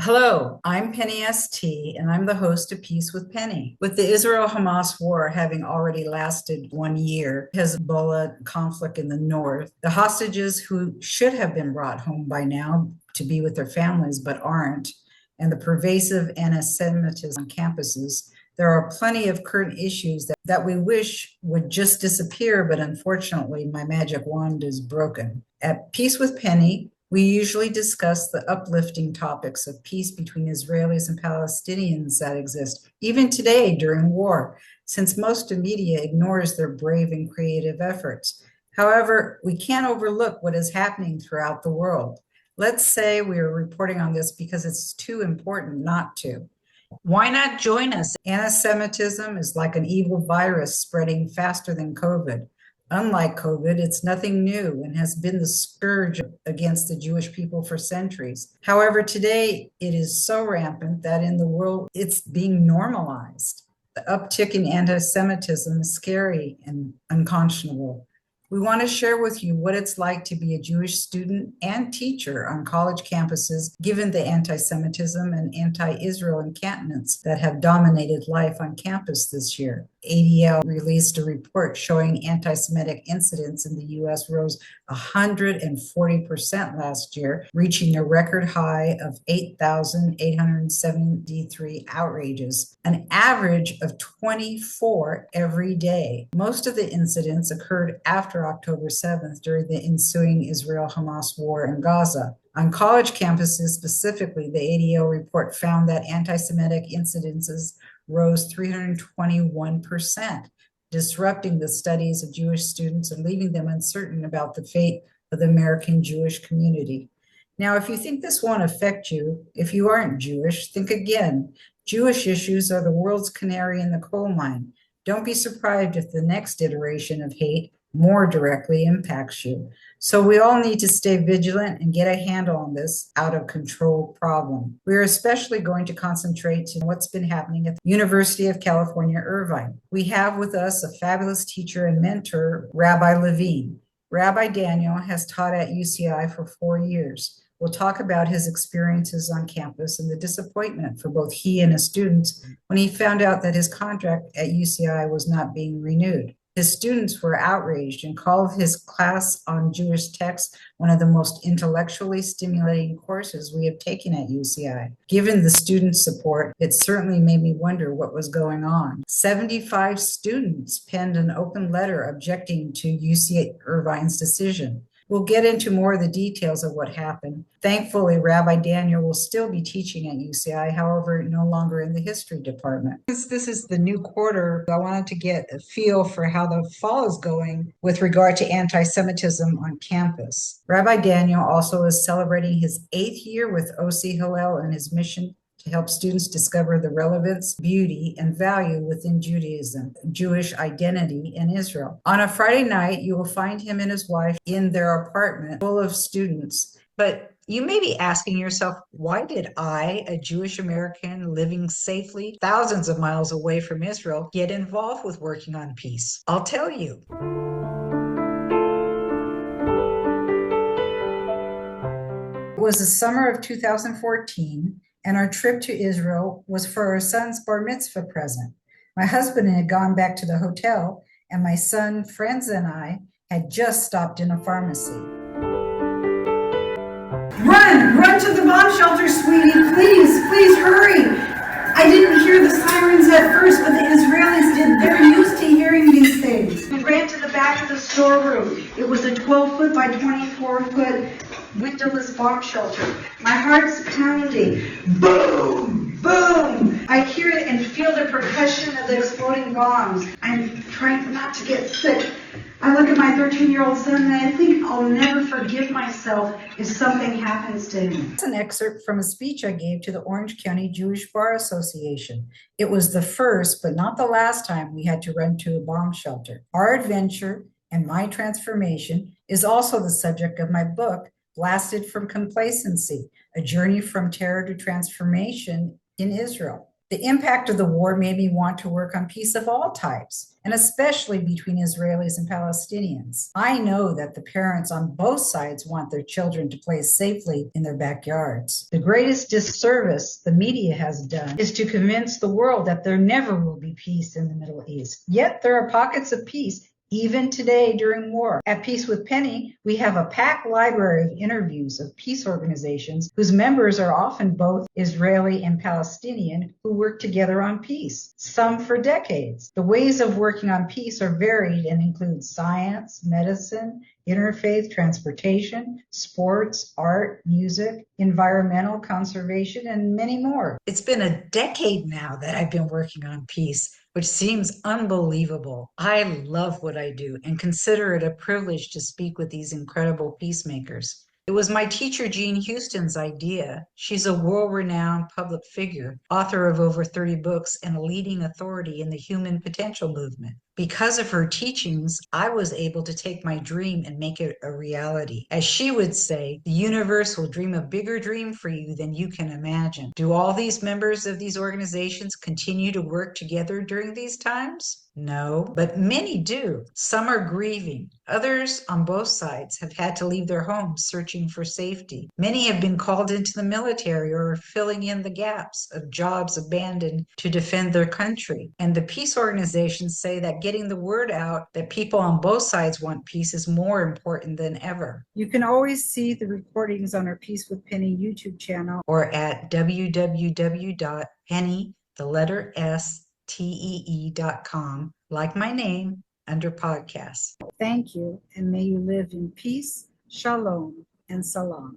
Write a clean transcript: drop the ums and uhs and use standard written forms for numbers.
Hello, I'm Penny S.Tee, and I'm the host of Peace with Penny. With the Israel-Hamas war having already lasted 1 year, Hezbollah conflict in the north, the hostages who should have been brought home by now to be with their families but aren't, and the pervasive antisemitism on campuses, there are plenty of current issues that we wish would just disappear, but unfortunately, my magic wand is broken. At Peace with Penny, we usually discuss the uplifting topics of peace between Israelis and Palestinians that exist, even today during war, since most of media ignores their brave and creative efforts. However, we can't overlook what is happening throughout the world. Let's say we are reporting on this because it's too important not to. Why not join us? Antisemitism is like an evil virus spreading faster than COVID. Unlike COVID, it's nothing new and has been the scourge against the Jewish people for centuries. However, today it is so rampant that in the world it's being normalized. The uptick in anti-Semitism is scary and unconscionable. We want to share with you what it's like to be a Jewish student and teacher on college campuses, given the anti-Semitism and anti-Israel encampments that have dominated life on campus this year. ADL released a report showing anti-Semitic incidents in the U.S. rose 140% last year, reaching a record high of 8,873 outrages, an average of 24 every day. Most of the incidents occurred after October 7th during the ensuing Israel-Hamas war in Gaza. On college campuses specifically, the ADL report found that anti-Semitic incidences rose 321%, disrupting the studies of Jewish students and leaving them uncertain about the fate of the American Jewish community. Now, if you think this won't affect you, if you aren't Jewish, think again. Jewish issues are the world's canary in the coal mine. Don't be surprised if the next iteration of hate more directly impacts you. So we all need to stay vigilant and get a handle on this out of control problem. We're especially going to concentrate on what's been happening at the University of California Irvine. We have with us a fabulous teacher and mentor, Rabbi Levine. Rabbi Daniel has taught at UCI for 4 years. We'll talk about his experiences on campus and the disappointment for both he and his students when he found out that his contract at UCI was not being renewed. His students were outraged and called his class on Jewish texts one of the most intellectually stimulating courses we have taken at UCI. Given the student support, it certainly made me wonder what was going on. 75 students penned an open letter objecting to UC Irvine's decision. We'll get into more of the details of what happened. Thankfully, Rabbi Daniel will still be teaching at UCI, however, no longer in the history department. Since this is the new quarter, I wanted to get a feel for how the fall is going with regard to anti-Semitism on campus. Rabbi Daniel also is celebrating his 8th year with OC Hillel and his mission to help students discover the relevance, beauty, and value within Judaism, Jewish identity in Israel. On a Friday night, you will find him and his wife in their apartment full of students. But you may be asking yourself, why did I, a Jewish American living safely thousands of miles away from Israel, get involved with working on peace? I'll tell you. It was the summer of 2014. And our trip to Israel was for our son's bar mitzvah present. My husband had gone back to the hotel, and my son, friends, and I had just stopped in a pharmacy. Run to the bomb shelter, sweetie, please hurry. I didn't hear the sirens at first, but the Israelis did. They're used to hearing these things. We ran to the back of the storeroom. It was a 12-foot by 24-foot windowless bomb shelter. My heart's pounding. Boom! Boom! I hear it and feel the percussion of the exploding bombs. I'm trying not to get sick. I look at my 13-year-old son and I think I'll never forgive myself if something happens to him. It's an excerpt from a speech I gave to the Orange County Jewish Bar Association. It was the first, but not the last time we had to run to a bomb shelter. Our adventure and my transformation is also the subject of my book, Blasted from Complacency, a journey from terror to transformation in Israel. The impact of the war made me want to work on peace of all types, and especially between Israelis and Palestinians. I know that the parents on both sides want their children to play safely in their backyards. The greatest disservice the media has done is to convince the world that there never will be peace in the Middle East. Yet there are pockets of peace even today during war. At Peace with Penny, we have a packed library of interviews of peace organizations whose members are often both Israeli and Palestinian who work together on peace, some for decades. The ways of working on peace are varied and include science, medicine, interfaith, transportation, sports, art, music, environmental conservation, and many more. It's been a decade now that I've been working on peace, which seems unbelievable. I love what I do and consider it a privilege to speak with these incredible peacemakers. It was my teacher, Jean Houston's idea. She's a world-renowned public figure, author of over 30 books, and a leading authority in the human potential movement. Because of her teachings, I was able to take my dream and make it a reality. As she would say, the universe will dream a bigger dream for you than you can imagine. Do all these members of these organizations continue to work together during these times? No, but many do. Some are grieving. Others on both sides have had to leave their homes searching for safety. Many have been called into the military or are filling in the gaps of jobs abandoned to defend their country. And the peace organizations say that getting the word out that people on both sides want peace is more important than ever. You can always see the recordings on our Peace with Penny YouTube channel or at www.penny, the letter S, TEE.com, like my name, under podcasts. Thank you, and may you live in peace, shalom, and salam.